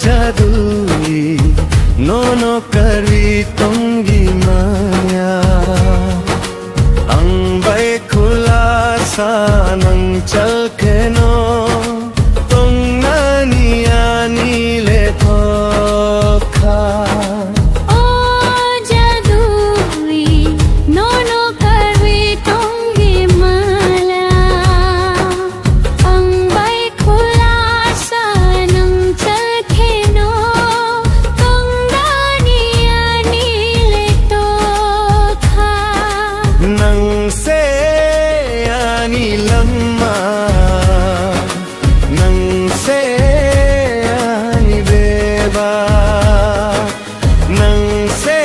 jadui nono kari tonggi maya ang bay kulasa ng chalkeno tong naniyani le thokha nang se ani lamma nang se ani beba nang se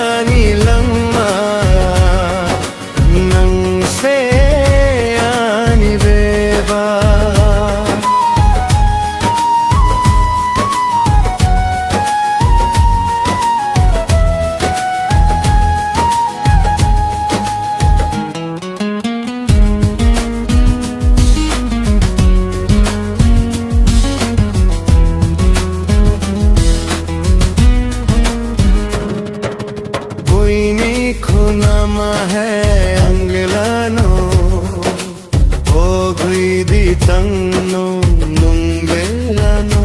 ani lamma nang se ani beba Nama hai anglano o guidi tangno nungelano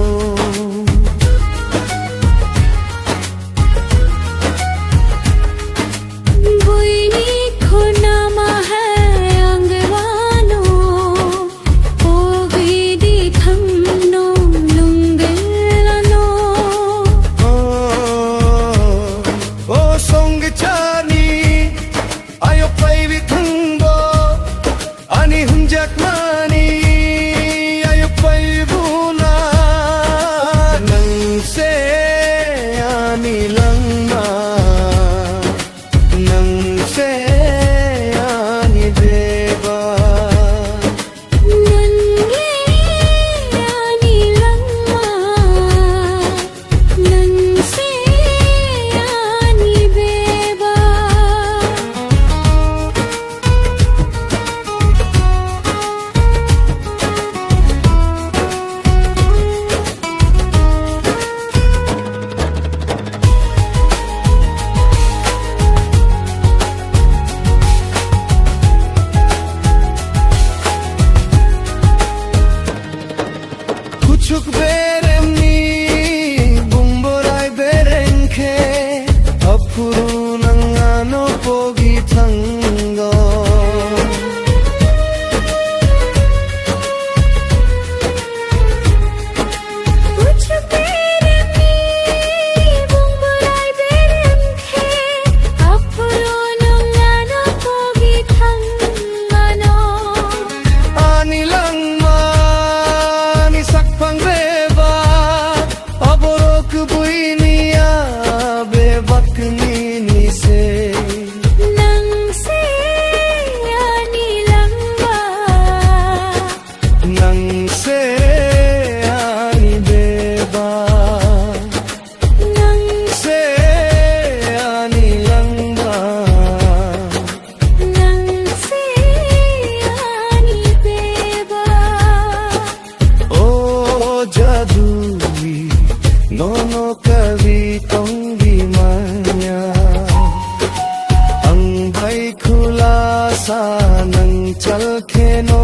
buini ko nama hai anglano o guidi tangno nungelano o song chani ayo baby thangbo ani hunjak mani ayo paibuna nang se ani langma nang se ani deba nange ani langma nang se ani beba Kuchuk beremni bumborai berengke apuru nangano pogi tanggo Kuchuk beremni bumborai berengke apuru nangano pogi tangano ani langma ni sakpang beba aborok buinia bebak ni se nang se ani langma nang se ani beba nang se ani langma nang se ani beba o jadui nono kari tonggi maya ang bay kulasa ng chalkeno